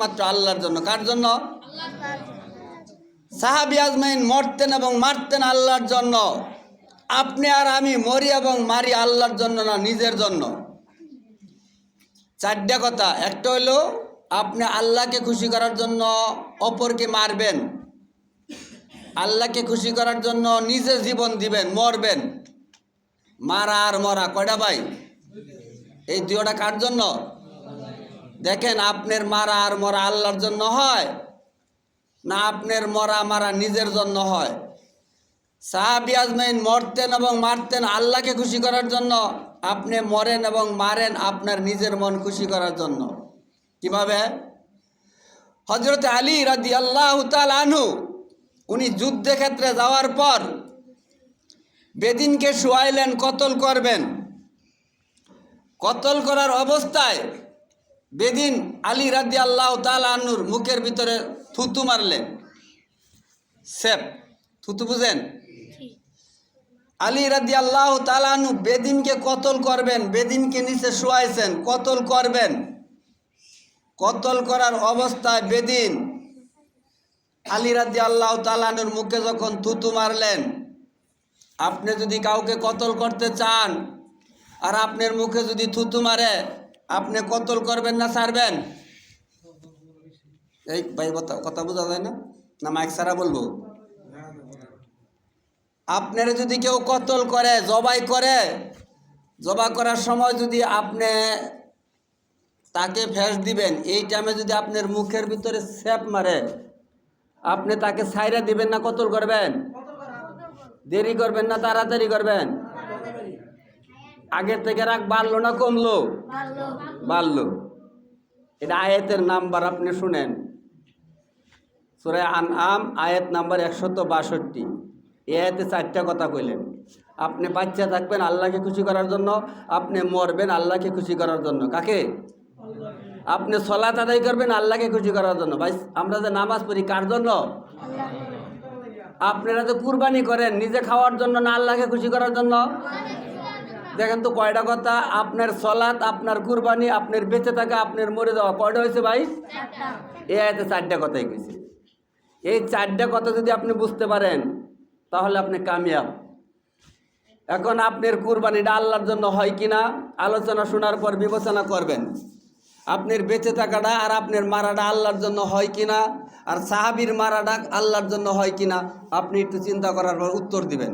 একমাত্র আল্লাহর জন্য। কার জন্য? সাহাবী আজমাইন মরতেন এবং মারতেন আল্লাহর জন্য। আপনি আর আমি মরি এবং মারি আল্লাহর জন্য না, নিজের জন্য। চারটা কথা। একটা হলো আপনি আল্লাহকে খুশি করার জন্য অপরকে মারবেন, আল্লাহকে খুশি করার জন্য নিজে জীবন দিবেন, মরবেন। মারা আর মরা কয়টা ভাই? এই দুইটা কার জন্য? দেখেন, আপনার মারা আর মরা আল্লাহর জন্য হয় না আপনার মরা মারা নিজের জন্য হয়? সাহাবী আজমাইন মরতেন এবং মারতেন আল্লাহকে খুশি করার জন্য, আপনি মরেন এবং মারেন আপনার নিজের মন খুশি করার জন্য। কিভাবে? হযরত আলী রাদিয়াল্লাহু তাআলা আনহু উনি যুদ্ধক্ষেত্রে যাওয়ার পর বেদিনকে শুয়াইলেন, কতল করবেন। কতল করার অবস্থায় বেদিন আলী রাদিয়াল্লাহু তাআলা আনহুর মুখের ভিতরে থুতু মারলেন। সেপ থুতু বুঝেন? আলী রাদিয়াল্লাহু তাআলা আনহু বেদিনকে কতল করবেন, বেদিনকে নিচে শুয়াইছেন, কতল করবেন। কতল করার অবস্থায় বেদিন আলী রাদিয়াল্লাহু তাআলা আনহুর মুখে যখন থুতু মারলেন, আপনি যদি কাউকে কতল করতে চান আর আপনার মুখে যদি থুতু মারে, আপনি কতল করবেন না ছাড়বেন? এই ভাই কথা বোঝা যায় না? না মাইক ছাড়া বলবো? আপনারা যদি কেউ কতল করে, জবাই করে, জবাই করার সময় যদি আপনি তাকে ফেস দিবেন, এই টাইমে যদি আপনার মুখের ভিতরে স্যাপ মারে, আপনি তাকে ছাইরা দিবেন না কতল করবেন? দেরি করবেন না তাড়াতাড়ি করবেন? আগের থেকে রাগ বাড়লো না কমলো? বাড়লো। এটা আয়াতের নাম্বার আপনি শুনেন, সূরা আনআম আয়াত নাম্বার 162। এই আয়াতে 4টা কথা কইলেন। আপনি বাচ্চা থাকবেন আল্লাহকে খুশি করার জন্য, আপনি মরবেন আল্লাহকে খুশি করার জন্য। কাকে? আপনি সালাত আদায় করবেন আল্লাহকে খুশি করার জন্য। ভাই, আমরা যে নামাজ পড়ি কার জন্য? আপনারা তো কুরবানি করেন নিজে খাওয়ার জন্য না আল্লাহকে খুশি করার জন্য? দেখেন তো কয়টা কথা। আপনার সালাত, আপনার কুরবানি, আপনার বেঁচে থাকা, আপনার মরে যাওয়া, কয়টা হয়েছে ভাই? এই আয়াতে 4টা কথাই কইছে। এই 4টা কথা যদি আপনি বুঝতে পারেন তাহলে আপনি কামিয়াব। এখন আপনার কুরবানিটা আল্লাহর জন্য হয় কিনা আলোচনা শোনার পর বিবেচনা করবেন। আপনার বেঁচে থাকাটা আর আপনার মারাটা আল্লাহর জন্য হয় কিনা, আর সাহাবীর মারাটা আল্লাহর জন্য হয় কিনা, আপনি একটু চিন্তা করার পর উত্তর দিবেন।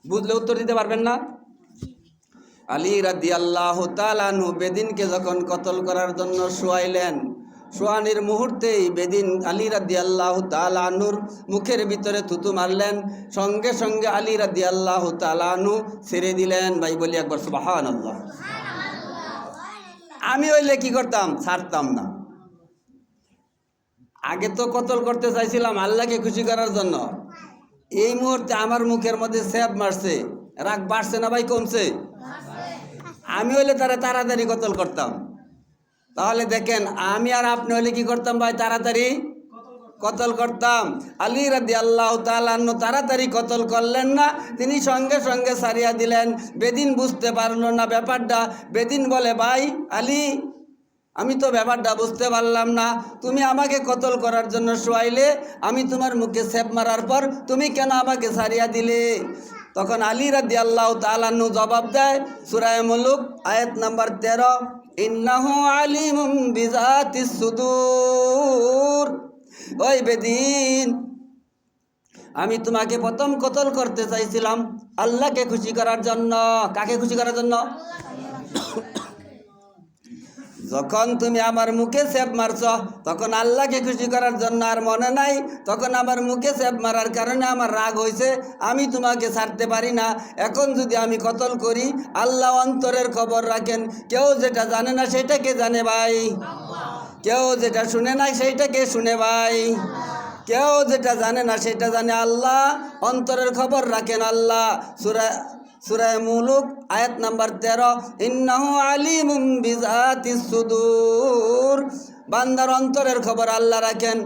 বুঝলে উত্তর দিতে পারবেন না? আলী রাদিয়াল্লাহু তাআলা আনহু বেদিনকে যখন কতল করার জন্য শুয়াইলেন, শোয়ানির মুহূর্তেই বেদিন আলী রাদিয়াল্লাহু তাআলা আনহুর মুখের ভিতরে থুতু মারলেন। সঙ্গে সঙ্গে আলী রাদিয়াল্লাহু তাআলা আনহু ছেড়ে দিলেন। ভাই বলি একবার সুবহানাল্লাহ। আমি হইলে কি করতাম? ছাড়তাম না। আগে তো কতল করতে চাইছিলাম আল্লাহকে খুশি করার জন্য, এই মুহূর্তে আমার মুখের মধ্যে স্যাপ মারছে, রাগ বাড়ছে না ভাই কমছে? আমি হইলে তারা তাড়াতাড়ি কতল করতাম। তাহলে দেখেন, আমি আর আপনি হলে কি করতাম ভাই? তাড়াতাড়ি কতল করতাম। আলী রাদিয়াল্লাহু তাআলা আনহু তাড়াতাড়ি কতল করলেন না, তিনি সঙ্গে সঙ্গে সারিয়া দিলেন। বেদিন বুঝতে পারলো না ব্যাপারটা। বেদিন বলে, ভাই আলী, আমি তো ব্যাপারটা বুঝতে পারলাম না, তুমি আমাকে কতল করার জন্য শোয়াইলে, আমি তোমার মুখে সেপ মারার পর তুমি কেন আমাকে সারিয়া দিলে? তখন আলী রাদিয়াল্লাহু তাআলা আনহু জবাব দেয়, সূরা মুলুক আয়াত নাম্বার 13, ইন্নাহু আলিমুম বিযাতিস সুদূর। ওই বেদিন, আমি তোমাকে প্রথম কতল করতে চাইছিলাম আল্লাহকে খুশি করার জন্য। কাকে খুশি করার জন্য? যখন তুমি আমার মুখে সেপ মারছ তখন আল্লাহকে খুশি করার জন্য আর মনে নাই, তখন আমার মুখে সেপ মারার কারণে আমার রাগ হয়েছে, আমি তোমাকে ছাড়তে পারি না। এখন যদি আমি কতল করি, আল্লাহ অন্তরের খবর রাখেন, কেউ যেটা জানে না সেটাকে জানে ভাই, কেউ যেটা শুনে না সেইটাকে শুনে ভাই, কেউ যেটা জানে না সেটা জানে আল্লাহ, অন্তরের খবর রাখেন আল্লাহ। সূরা মুলুক আয়াত নাম্বার 13, ইন্নাহু আলিমুম বিযাতিস সুদূর। বান্দার অন্তরের খবর আল্লাহ রাখেন।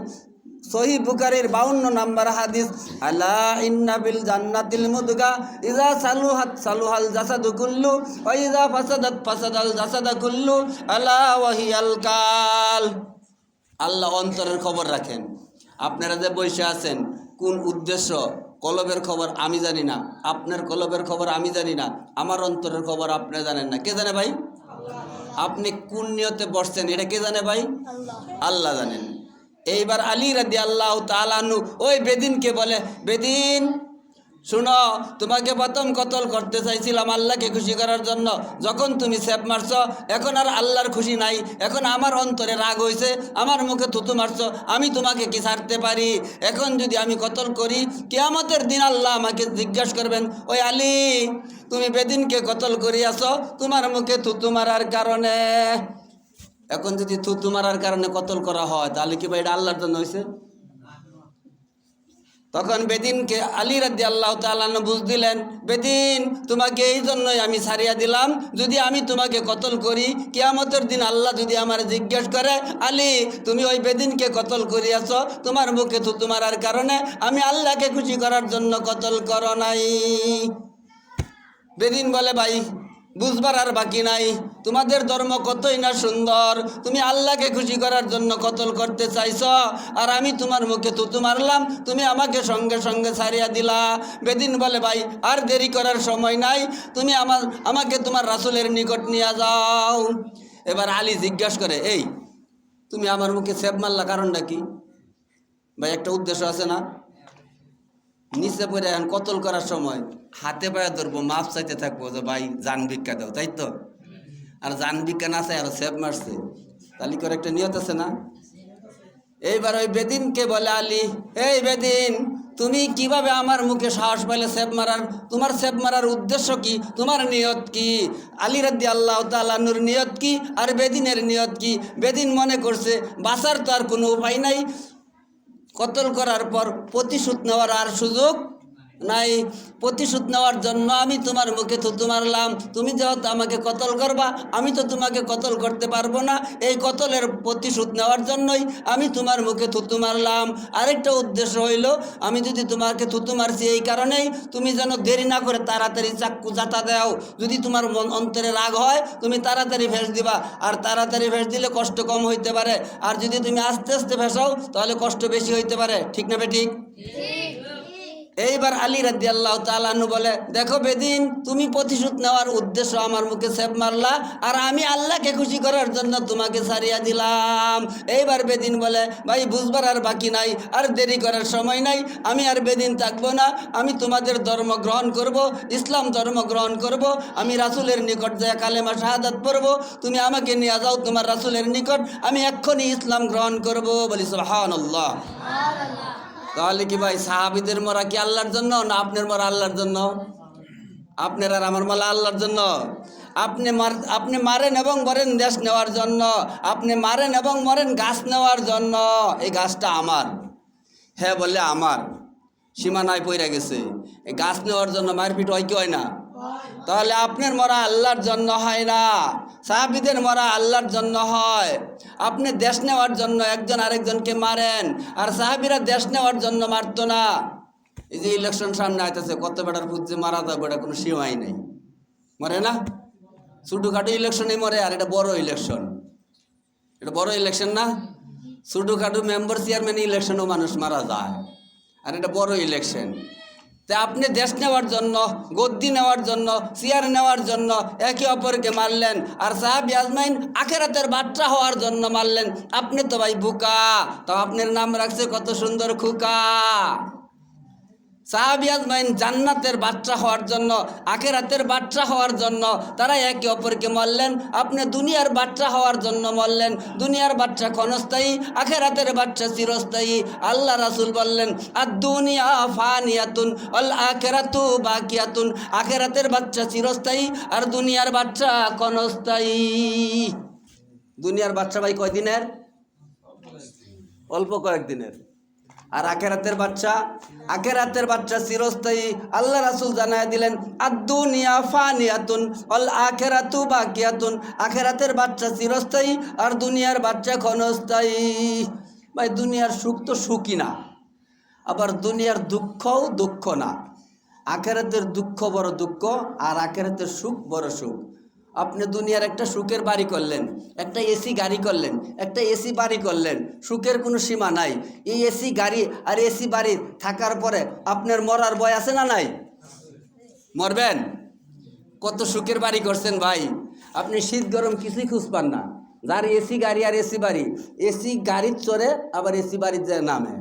সহিহ বুখারীর 52 নম্বর হাদিস, আলা ইন্না বিল জান্নাতিল মুদগা ইযা সালুহাত সালুহাল জাসাদু কুল্লু ওয়া ইযা ফাসাদাত ফাসাদাল জাসাদু কুল্লু আলা ওয়া হিয়াল কাল। আল্লাহ অন্তরের খবর রাখেন। আপনারা যে বসে আছেন কোন উদ্দেশ্য, কলবের খবর আমি জানি না, আপনার কলবের খবর আমি জানি না, আমার অন্তরের খবর আপনি জানেন না। কে জানে ভাই? আপনি কোন নিয়তে বসছেন এটা কে জানে ভাই? আল্লাহ জানেন। এইবার আলী রাদিয়াল্লাহু তাআলা আনহু ওই বেদিনকে বলে, বেদিন শুনো, তোমাকে প্রথম কতল করতে চাইছিলাম আল্লাহকে খুশি করার জন্য, যখন তুমি সেপ মারছ এখন আর আল্লাহর খুশি নাই, এখন আমার অন্তরে রাগ হয়েছে, আমার মুখে থুতু মারছ, আমি তোমাকে কি ছাড়তে পারি? এখন যদি আমি কতল করি কিয়ামতের দিন আল্লাহ আমাকে জিজ্ঞাসা করবেন, ওই আলী তুমি বেদিনকে কতল করিয়াছ তোমার মুখে থুতু মারার কারণে। এখন যদি থুতু মারার কারণে কতল করা হয় তাহলে কি ভাই এটা আল্লাহর জন্য হয়েছে? তখন বেদিনকে আলী রাদিয়াল্লাহু তাআলা বুঝ দিলেন, বেদিন তোমাকে এই জন্যই আমি ছাড়িয়া দিলাম, যদি আমি তোমাকে কতল করি কিয়ামতের দিন আল্লাহ যদি আমার জিজ্ঞেস করে, আলী তুমি ওই বেদিনকে কতল করিয়াছ তোমার মুখে থুতু মারার কারণে, আমি আল্লাহকে খুশি করার জন্য কতল করো নাই। বেদিন বলে, ভাই বুঝবার আর বাকি নাই, তোমাদের ধর্ম কতই না সুন্দর, তুমি আল্লাহকে খুশি করার জন্য কতল করতে চাইছ, আর আমি তোমার মুখে থুতু মারলাম, তুমি আমাকে সঙ্গে সঙ্গে ছাড়িয়া দিলা। বেদিন বলে, ভাই আর দেরি করার সময় নাই, তুমি আমাকে তোমার রাসূলের নিকট নিয়ে যাও। এবার আলী জিজ্ঞাসা করে, এই তুমি আমার মুখে সেব মারলা কারণটা কি? ভাই একটা উদ্দেশ্য আছে না? নিচে পড়ে এখন কতল করার সময় হাতে পায়ে ধরবো, মাপ চাইতে থাকবো যে ভাই জান ভিক্ষা দাও, তাই তো? আর জান ভিক্ষা না চাই আর সেব মারছে, তাহলে করে একটা নিয়ত আছে না? এইবার ওই বেদিনকে বলে আলী, এই বেদিন তুমি কিভাবে আমার মুখে সাহস পাইলে সেব মারার? তোমার সেব মারার উদ্দেশ্য কি? তোমার নিয়ত কি? আলী রাদিয়াল্লাহু তাআলা আনহুর নিয়ত কি আর বেদিনের নিয়ত কি? বেদিন মনে করছে বাঁচার তো আর কোনো উপায় নাই, কতল করার পর প্রতিশোধ নেওয়ার আর সুযোগ নাই, প্রতিশোধ নেওয়ার জন্য আমি তোমার মুখে থুতু মারলাম, তুমি যেহেতু আমাকে কতল করবা আমি তো তোমাকে কতল করতে পারবো না, এই কতলের প্রতিশোধ নেওয়ার জন্যই আমি তোমার মুখে থুতু মারলাম। আরেকটা উদ্দেশ্য হইল, আমি যদি তোমাকে থুতু মারছি এই কারণেই তুমি যেন দেরি না করে তাড়াতাড়ি চাক্কু জাতা দাও, যদি তোমার অন্তরে রাগ হয় তুমি তাড়াতাড়ি ভেস দিবা, আর তাড়াতাড়ি ভেস দিলে কষ্ট কম হইতে পারে, আর যদি তুমি আস্তে আস্তে ভেসাও তাহলে কষ্ট বেশি হইতে পারে। ঠিক না বেঠিক? এইবার আলী রাদিয়াল্লাহু তাআলা আনহু বলে, দেখো বেদিন তুমি প্রতিশোধ নেওয়ার উদ্দেশ্য আমার মুখে সেব মারলা, আর আমি আল্লাহকে খুশি করার জন্য তোমাকে ছাড়িয়া দিলাম। এইবার বেদিন বলে, ভাই বুঝবার আর বাকি নাই, আর দেরি করার সময় নাই, আমি আর বেদিন থাকবো না, আমি তোমাদের ধর্ম গ্রহণ করব, ইসলাম ধর্ম গ্রহণ করব, আমি রাসূলের নিকট যায় কালেমা শাহাদাত পড়ব, তুমি আমাকে নিয়ে যাও তোমার রাসূলের নিকট, আমি এক্ষুনি ইসলাম গ্রহণ করব। বলি সুবহানাল্লাহ। তাহলে কি ভাই সাহাবীদের মরা কি আল্লাহর জন্য না আপনার মরা আল্লাহর জন্য? আপনার আর আমার মালা আল্লাহর জন্য। আপনি মারেন এবং মরেন দেশ নেওয়ার জন্য, আপনি মারেন এবং মরেন গাছ নেওয়ার জন্য। এই গাছটা আমার, হ্যাঁ বললে আমার, সীমানায় পড়ে গেছে, এই গাছ নেওয়ার জন্য মারপিট হয় কি হয় না? তাহলে আপনার মরা আল্লাহর জন্য হয় না, সাহাবীদের মরা আল্লাহর জন্য হয়। আপনি দেশ নেওয়ার জন্য একজন আরেকজনকে মারেন, আর সাহাবীরা দেশ নেওয়ার জন্য মারতো না। এই যে ইলেকশন সামনে আইতেছে, কত বেটার বুঝছে মারা যাবে, এটা কোনো সীমাই নেই, মরে না? ছোটোখাটো ইলেকশনে মরে, আর এটা বড় ইলেকশন, এটা বড় ইলেকশন না? ছোটোখাটো মেম্বার চেয়ারম্যান ইলেকশনও মানুষ মারা যায়, আর এটা বড় ইলেকশন। তা আপনি দেশ নেওয়ার জন্য, গদ্দি নেওয়ার জন্য, চেয়ার নেওয়ার জন্য একে অপরকে মারলেন, আর সাহাবী আজমাইন আখিরাতের বাদশা হওয়ার জন্য মারলেন। আপনি তো ভাই বোকা, তো আপনার নাম রাখছে কত সুন্দর খোকা। সাহাবী আজমাইন জান্নাতের বাদশা হওয়ার জন্য, আখিরাতের বাদশা হওয়ার জন্য তারা একে অপরকে মারলেন। আপনি দুনিয়ার বাদশা হওয়ার জন্য মারলেন। দুনিয়ার বাদশা ক্ষণস্থায়ী, আখিরাতের বাদশা চিরস্থায়ী। আল্লাহ রাসূল বললেন, আদ-দুনিয়া ফানিয়াতুন ওয়াল আখিরাতু বাকিয়াতুন। আখিরাতের বাদশা চিরস্থায়ী, আর দুনিয়ার বাদশা ক্ষণস্থায়ী। দুনিয়ার বাদশা ভাই কয়দিনের? অল্প কয়েকদিনের। আর আখিরাতের বাদশা চিরস্থায়ী। আল্লাহ রাসূল জানায় দিলেন, আদ-দুনিয়া ফানিয়াতুন ওয়াল আখিরাতু বাকিয়াতুন। আখিরাতের বাদশা চিরস্থায়ী, আর দুনিয়ার বাদশা ক্ষণস্থায়ী। ভাই দুনিয়ার সুখ তো সুখই না, আবার দুনিয়ার দুঃখও দুঃখ না। আখিরাতের দুঃখ বড় দুঃখ, আর আখিরাতের সুখ বড় সুখ। আপনি দুনিয়ার একটা সুখের বাড়ি করলেন, একটা এসি গাড়ি করলেন, একটা এসি বাড়ি করলেন, সুখের কোনো সীমা নাই। এই এসি গাড়ি আর এসি বাড়ি থাকার পরে আপনার মরার ভয় আছে না নাই? মরবেন। কত সুখের বাড়ি করছেন ভাই, আপনি শীত গরম কিছুই খুঁজ পান না। যার এসি গাড়ি আর এসি বাড়ি, এসি গাড়ির চড়ে আবার এসি বাড়ির যে নামে।